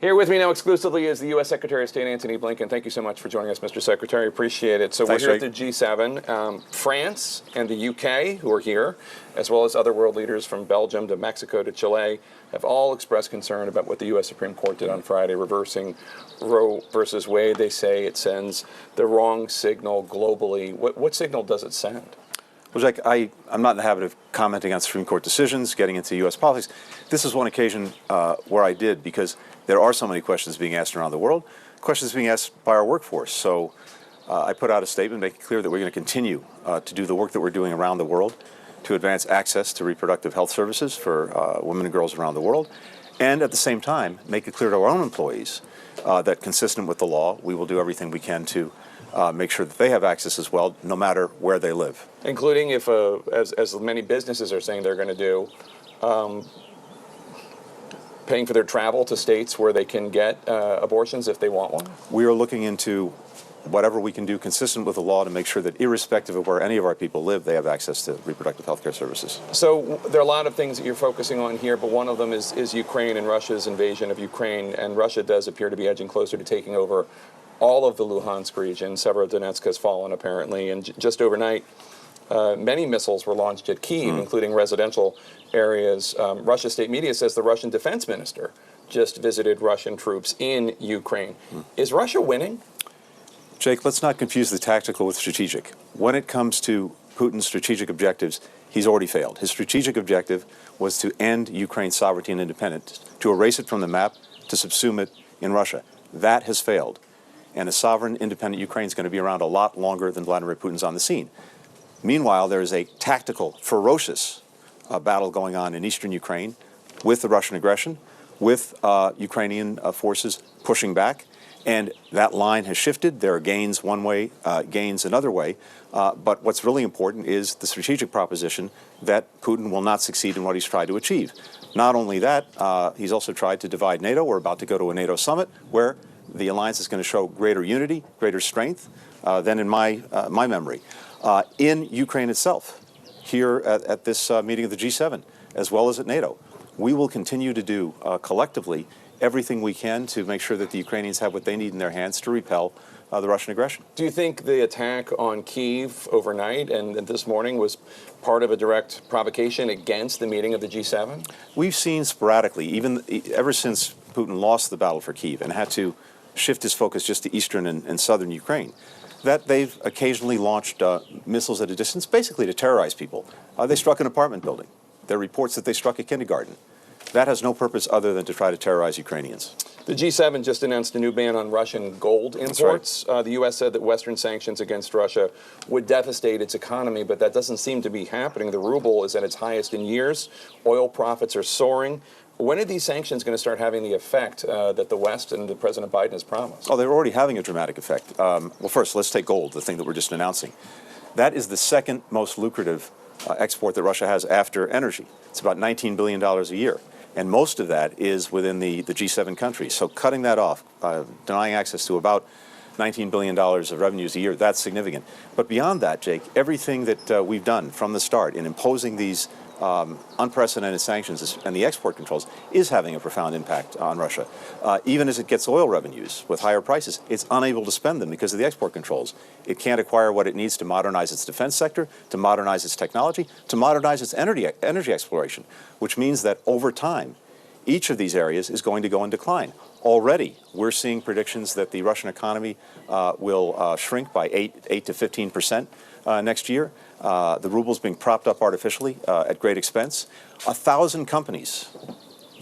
Here with me now exclusively is the U.S. Secretary of State, Antony Blinken. Thank you so much for joining us, Mr. Secretary. Appreciate it. So Thanks, we're here at the G7. France and the UK, who are here, as well as other world leaders from Belgium to Mexico to Chile, have all expressed concern about what the U.S. Supreme Court did on Friday, reversing Roe versus Wade. They say it sends the wrong signal globally. What signal does it send? Well, Jack, I'm not in the habit of commenting on Supreme Court decisions, getting into U.S. politics. This is one occasion where I did, because there are so many questions being asked around the world, questions being asked by our workforce. So I put out a statement making clear that we're going to continue to do the work that we're doing around the world to advance access to reproductive health services for women and girls around the world, and at the same time make it clear to our own employees that, consistent with the law, we will do everything we can to make sure that they have access as well, no matter where they live. Including if, as many businesses are saying they're going to do, paying for their travel to states where they can get abortions if they want one? We are looking into whatever we can do consistent with the law to make sure that, irrespective of where any of our people live, they have access to reproductive health care services. So there are a lot of things that you're focusing on here, but one of them is Ukraine and Russia's invasion of Ukraine, and Russia does appear to be edging closer to taking over all of the Luhansk region. Severodonetsk has fallen, apparently, and just overnight, many missiles were launched at Kyiv, including residential areas. Russia state media says the Russian defense minister just visited Russian troops in Ukraine. Is Russia winning? Jake, let's not confuse the tactical with strategic. When it comes to Putin's strategic objectives, he's already failed. His strategic objective was to end Ukraine's sovereignty and independence, to erase it from the map, to subsume it in Russia. That has failed. And a sovereign, independent Ukraine is going to be around a lot longer than Vladimir Putin's on the scene. Meanwhile, there is a tactical, ferocious battle going on in eastern Ukraine with the Russian aggression, with Ukrainian forces pushing back. And that line has shifted. There are gains one way, gains another way. But what's really important is the strategic proposition that Putin will not succeed in what he's tried to achieve. Not only that, he's also tried to divide NATO. We're about to go to a NATO summit where the alliance is going to show greater unity, greater strength than in my memory. In Ukraine itself, here at this meeting of the G7, as well as at NATO, we will continue to do collectively everything we can to make sure that the Ukrainians have what they need in their hands to repel the Russian aggression. Do you think the attack on Kyiv overnight and this morning was part of a direct provocation against the meeting of the G7? We've seen sporadically, even ever since Putin lost the battle for Kyiv and had to shift his focus just to eastern and southern Ukraine, that they've occasionally launched missiles at a distance, basically to terrorize people. They struck an apartment building. There are reports that they struck a kindergarten. That has no purpose other than to try to terrorize Ukrainians. The G7 just announced a new ban on Russian gold imports. Right. The U.S. said that Western sanctions against Russia would devastate its economy, but that doesn't seem to be happening. The ruble is at its highest in years. Oil profits are soaring. When are these sanctions going to start having the effect that the West and President Biden has promised? Oh, they're already having a dramatic effect. Well, first, let's take gold, the thing that we're just announcing. That is the second most lucrative export that Russia has after energy. It's about $19 billion a year. And most of that is within the G7 countries. So cutting that off, denying access to about $19 billion of revenues a year, that's significant. But beyond that, Jake, everything that we've done from the start in imposing these unprecedented sanctions and the export controls is having a profound impact on Russia. Even as it gets oil revenues with higher prices, it's unable to spend them because of the export controls. It can't acquire what it needs to modernize its defense sector, to modernize its technology, to modernize its energy exploration, which means that over time, each of these areas is going to go in decline. Already, we're seeing predictions that the Russian economy will shrink by 8 to 15% next year. The ruble's being propped up artificially at great expense. 1,000 companies,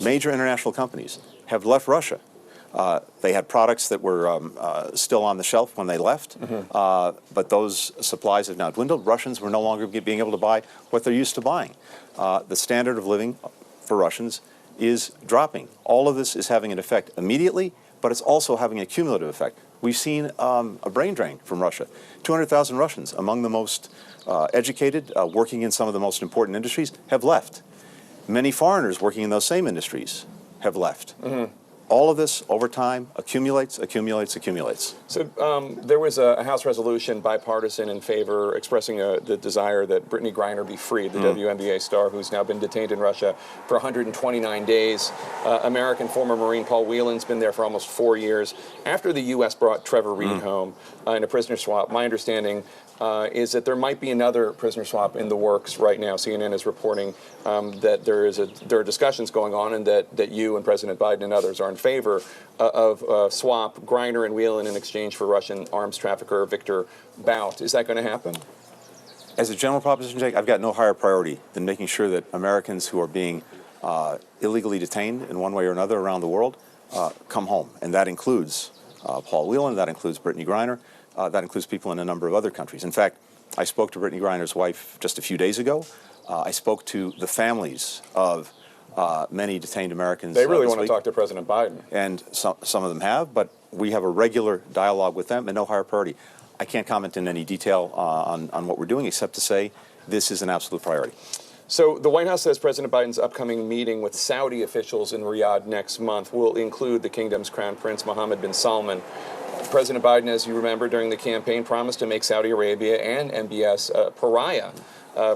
major international companies, have left Russia. They had products that were still on the shelf when they left, but those supplies have now dwindled. Russians were no longer being able to buy what they're used to buying. The standard of living for Russians is dropping. All of this is having an effect immediately, but it's also having a cumulative effect. We've seen a brain drain from Russia. 200,000 Russians, among the most educated, working in some of the most important industries, have left. Many foreigners working in those same industries have left. all of this over time accumulates. So there was a House resolution, bipartisan, in favor, expressing the desire that Brittany Griner be freed, the WNBA star who's now been detained in Russia for 129 days. American former Marine Paul Whelan's been there for almost 4 years. After the U.S. brought Trevor Reed home in a prisoner swap, my understanding is that there might be another prisoner swap in the works right now. CNN is reporting that there are discussions going on, and that you and President Biden and others are in favor of swap Griner and Whelan in exchange for Russian arms trafficker Victor Bout. Is that going to happen? As a general proposition, Jake, I've got no higher priority than making sure that Americans who are being illegally detained in one way or another around the world come home. And that includes Paul Whelan, that includes Brittany Griner, that includes people in a number of other countries. In fact, I spoke to Brittany Griner's wife just a few days ago. I spoke to the families of many detained Americans. They really want to talk to President Biden. And some of them have, but we have a regular dialogue with them and no higher priority. I can't comment in any detail on what we're doing except to say this is an absolute priority. So the White House says President Biden's upcoming meeting with Saudi officials in Riyadh next month will include the kingdom's crown prince, Mohammed bin Salman. President Biden, as you remember, during the campaign, promised to make Saudi Arabia and MBS a pariah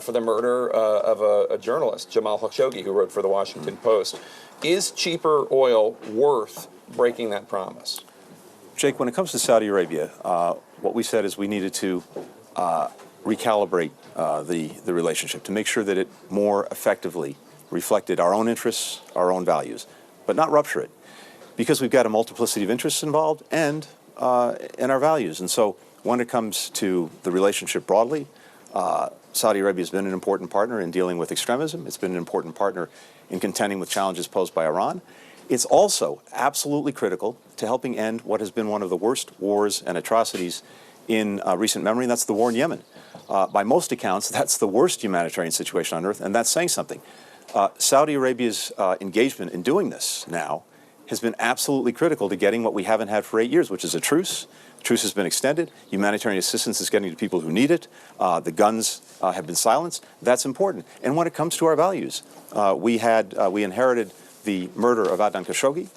for the murder of a journalist, Jamal Khashoggi, who wrote for the Washington Post. Is cheaper oil worth breaking that promise? Jake, when it comes to Saudi Arabia, what we said is we needed to recalibrate the relationship to make sure that it more effectively reflected our own interests, our own values, but not rupture it, because we've got a multiplicity of interests involved and in our values. And so when it comes to the relationship broadly, Saudi Arabia has been an important partner in dealing with extremism. It's been an important partner in contending with challenges posed by Iran. It's also absolutely critical to helping end what has been one of the worst wars and atrocities in recent memory, and that's the war in Yemen. By most accounts, that's the worst humanitarian situation on earth, and that's saying something. Saudi Arabia's engagement in doing this now has been absolutely critical to getting what we haven't had for 8 years, which is a truce. The truce has been extended. Humanitarian assistance is getting to people who need it. The guns have been silenced. That's important. And when it comes to our values, we inherited the murder of Adnan Khashoggi.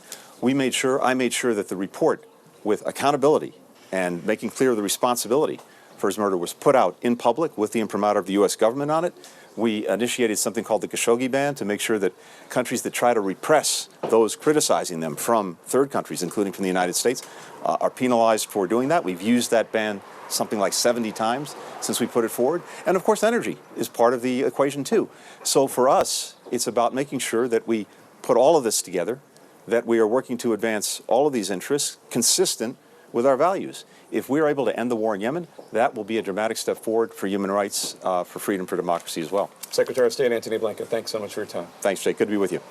I made sure that the report with accountability and making clear the responsibility for his murder was put out in public with the imprimatur of the U.S. government on it. We initiated something called the Khashoggi ban to make sure that countries that try to repress those criticizing them from third countries, including from the United States, are penalized for doing that. We've used that ban something like 70 times since we put it forward. And of course, energy is part of the equation too. So for us, it's about making sure that we put all of this together, that we are working to advance all of these interests consistent with our values. If we are able to end the war in Yemen, that will be a dramatic step forward for human rights, for freedom, for democracy as well. Secretary of State Antony Blinken, thanks so much for your time. Thanks, Jake. Good to be with you.